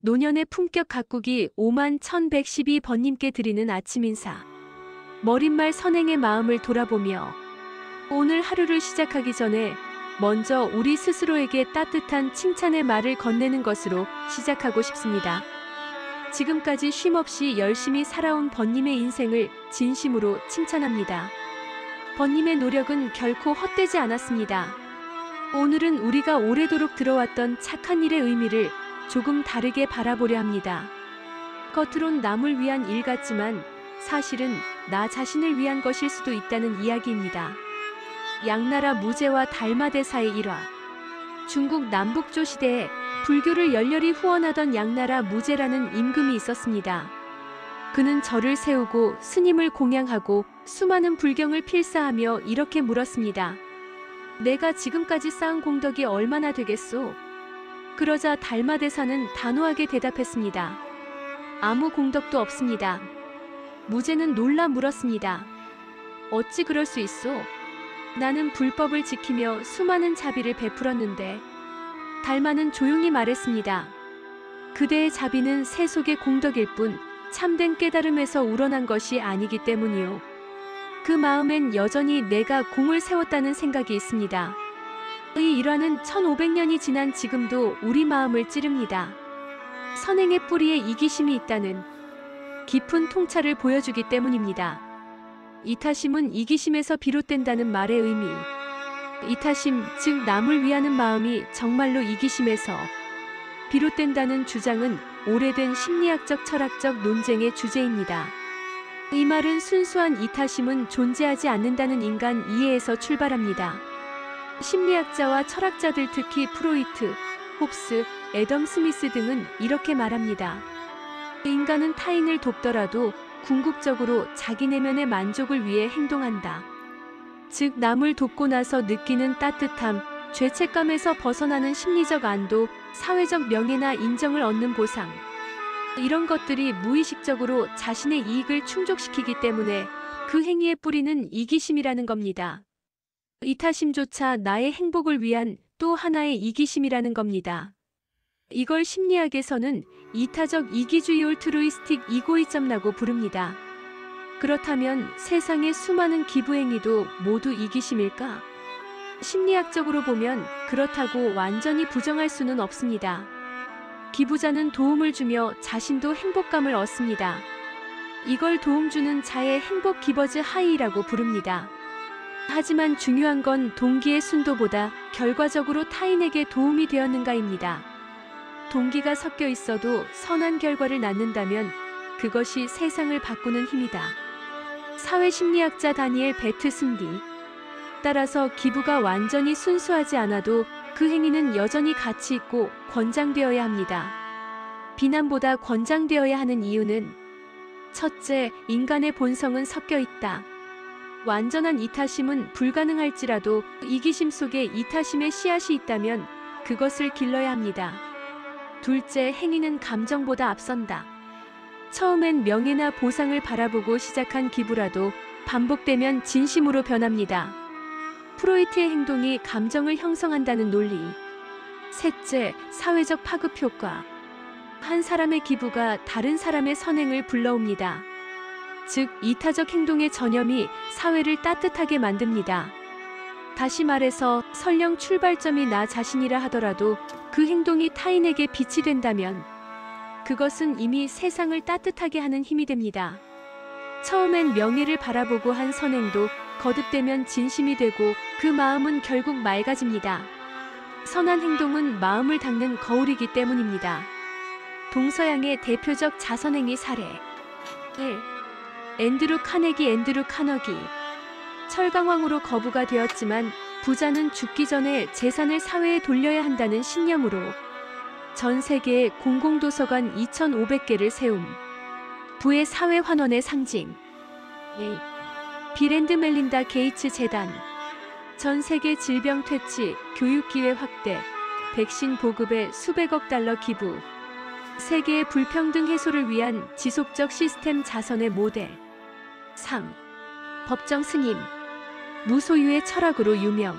노년의 품격 가꾸기 51,112번님께 드리는 아침 인사. 머릿말 선행의 마음을 돌아보며 오늘 하루를 시작하기 전에 먼저 우리 스스로에게 따뜻한 칭찬의 말을 건네는 것으로 시작하고 싶습니다. 지금까지 쉼없이 열심히 살아온 번님의 인생을 진심으로 칭찬합니다. 번님의 노력은 결코 헛되지 않았습니다. 오늘은 우리가 오래도록 들어왔던 착한 일의 의미를 조금 다르게 바라보려 합니다. 겉으론 남을 위한 일 같지만 사실은 나 자신을 위한 것일 수도 있다는 이야기입니다. 양나라 무제와 달마대사의 일화. 중국 남북조 시대에 불교를 열렬히 후원하던 양나라 무제라는 임금이 있었습니다. 그는 절을 세우고 스님을 공양하고 수많은 불경을 필사하며 이렇게 물었습니다. 내가 지금까지 쌓은 공덕이 얼마나 되겠소? 그러자 달마대사는 단호하게 대답했습니다. 아무 공덕도 없습니다. 무제는 놀라 물었습니다. 어찌 그럴 수 있소? 나는 불법을 지키며 수많은 자비를 베풀었는데. 달마는 조용히 말했습니다. 그대의 자비는 세속의 공덕일 뿐 참된 깨달음에서 우러난 것이 아니기 때문이요. 그 마음엔 여전히 내가 공을 세웠다는 생각이 있습니다. 이 일화는 1500년이 지난 지금도 우리 마음을 찌릅니다. 선행의 뿌리에 이기심이 있다는 깊은 통찰을 보여주기 때문입니다. 이타심은 이기심에서 비롯된다는 말의 의미. 이타심, 즉 남을 위하는 마음이 정말로 이기심에서 비롯된다는 주장은 오래된 심리학적 철학적 논쟁의 주제입니다. 이 말은 순수한 이타심은 존재하지 않는다는 인간 이해에서 출발합니다. 심리학자와 철학자들, 특히 프로이트, 홉스, 애덤 스미스 등은 이렇게 말합니다. 인간은 타인을 돕더라도 궁극적으로 자기 내면의 만족을 위해 행동한다. 즉 남을 돕고 나서 느끼는 따뜻함, 죄책감에서 벗어나는 심리적 안도, 사회적 명예나 인정을 얻는 보상. 이런 것들이 무의식적으로 자신의 이익을 충족시키기 때문에 그 행위의 뿌리는 이기심이라는 겁니다. 이타심조차 나의 행복을 위한 또 하나의 이기심이라는 겁니다. 이걸 심리학에서는 이타적 이기주의 올트루이스틱 이고이즘이라고 부릅니다. 그렇다면 세상의 수많은 기부행위도 모두 이기심일까? 심리학적으로 보면 그렇다고 완전히 부정할 수는 없습니다. 기부자는 도움을 주며 자신도 행복감을 얻습니다. 이걸 도움 주는 자의 행복 기버즈 하이라고 부릅니다. 하지만 중요한 건 동기의 순도보다 결과적으로 타인에게 도움이 되었는가입니다. 동기가 섞여 있어도 선한 결과를 낳는다면 그것이 세상을 바꾸는 힘이다. 사회심리학자 다니엘 베트슨디. 따라서 기부가 완전히 순수하지 않아도 그 행위는 여전히 가치 있고 권장되어야 합니다. 비난보다 권장되어야 하는 이유는 첫째, 인간의 본성은 섞여 있다. 완전한 이타심은 불가능할지라도 이기심 속에 이타심의 씨앗이 있다면 그것을 길러야 합니다. 둘째, 행위는 감정보다 앞선다. 처음엔 명예나 보상을 바라보고 시작한 기부라도 반복되면 진심으로 변합니다. 프로이트의 행동이 감정을 형성한다는 논리. 셋째, 사회적 파급 효과. 한 사람의 기부가 다른 사람의 선행을 불러옵니다. 즉, 이타적 행동의 전염이 사회를 따뜻하게 만듭니다. 다시 말해서 설령 출발점이 나 자신이라 하더라도 그 행동이 타인에게 빛이 된다면 그것은 이미 세상을 따뜻하게 하는 힘이 됩니다. 처음엔 명예를 바라보고 한 선행도 거듭되면 진심이 되고 그 마음은 결국 맑아집니다. 선한 행동은 마음을 닦는 거울이기 때문입니다. 동서양의 대표적 자선행위 사례. 1. 앤드루 카너기. 철강왕으로 거부가 되었지만 부자는 죽기 전에 재산을 사회에 돌려야 한다는 신념으로 전 세계에 공공도서관 2,500개를 세움. 부의 사회 환원의 상징. 빌 앤드 멜린다 게이츠 재단. 전 세계 질병 퇴치, 교육 기회 확대, 백신 보급에 수백억 달러 기부. 세계의 불평등 해소를 위한 지속적 시스템 자선의 모델. 3. 법정 스님. 무소유의 철학으로 유명.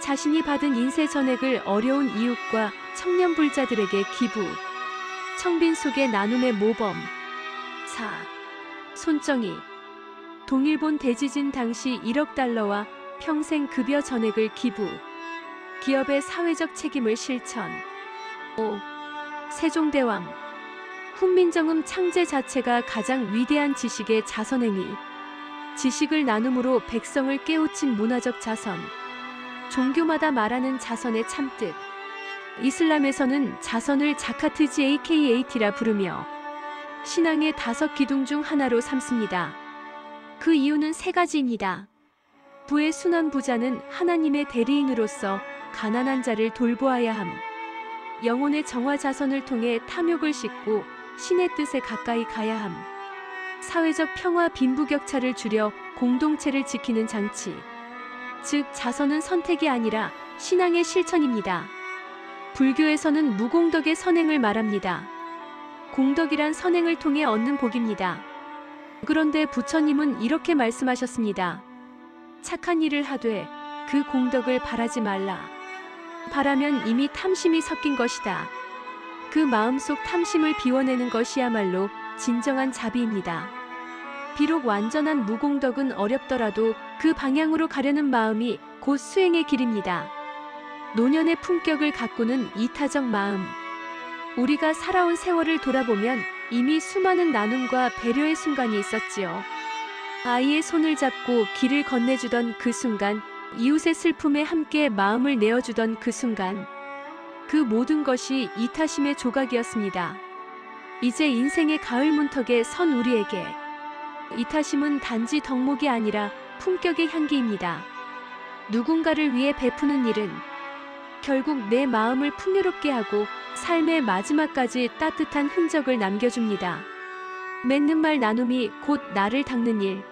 자신이 받은 인세 전액을 어려운 이웃과 청년 불자들에게 기부. 청빈 속의 나눔의 모범. 4. 손정희. 동일본 대지진 당시 1억 달러와 평생 급여 전액을 기부. 기업의 사회적 책임을 실천. 5. 세종대왕. 훈민정음 창제 자체가 가장 위대한 지식의 자선행위. 지식을 나눔으로 백성을 깨우친 문화적 자선. 종교마다 말하는 자선의 참뜻. 이슬람에서는 자선을 자카트 JKAT라 부르며 신앙의 5기둥 중 하나로 삼습니다. 그 이유는 3가지입니다. 부의 순환 부자는 하나님의 대리인으로서 가난한 자를 돌보아야 함. 영혼의 정화 자선을 통해 탐욕을 씻고 신의 뜻에 가까이 가야 함. 사회적 평화 빈부격차를 줄여 공동체를 지키는 장치. 즉 자선은 선택이 아니라 신앙의 실천입니다. 불교에서는 무공덕의 선행을 말합니다. 공덕이란 선행을 통해 얻는 복입니다. 그런데 부처님은 이렇게 말씀하셨습니다. 착한 일을 하되 그 공덕을 바라지 말라. 바라면 이미 탐심이 섞인 것이다. 그 마음속 탐심을 비워내는 것이야말로 진정한 자비입니다. 비록 완전한 무공덕은 어렵더라도 그 방향으로 가려는 마음이 곧 수행의 길입니다. 노년의 품격을 가꾸는 이타적 마음. 우리가 살아온 세월을 돌아보면 이미 수많은 나눔과 배려의 순간이 있었지요. 아이의 손을 잡고 길을 건네주던 그 순간, 이웃의 슬픔에 함께 마음을 내어주던 그 순간, 그 모든 것이 이타심의 조각이었습니다. 이제 인생의 가을 문턱에 선 우리에게 이타심은 단지 덕목이 아니라 품격의 향기입니다. 누군가를 위해 베푸는 일은 결국 내 마음을 풍요롭게 하고 삶의 마지막까지 따뜻한 흔적을 남겨줍니다. 맺는 말 나눔이 곧 나를 닦는 일.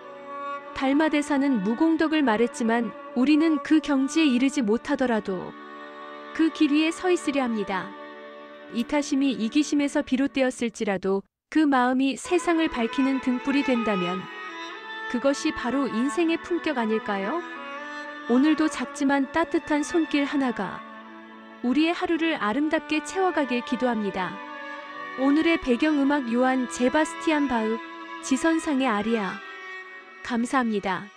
달마대사는 무공덕을 말했지만 우리는 그 경지에 이르지 못하더라도 그 길 위에 서 있으려 합니다. 이타심이 이기심에서 비롯되었을지라도 그 마음이 세상을 밝히는 등불이 된다면 그것이 바로 인생의 품격 아닐까요? 오늘도 작지만 따뜻한 손길 하나가 우리의 하루를 아름답게 채워가길 기도합니다. 오늘의 배경음악 요한 제바스티안 바흐 지선상의 아리아. 감사합니다.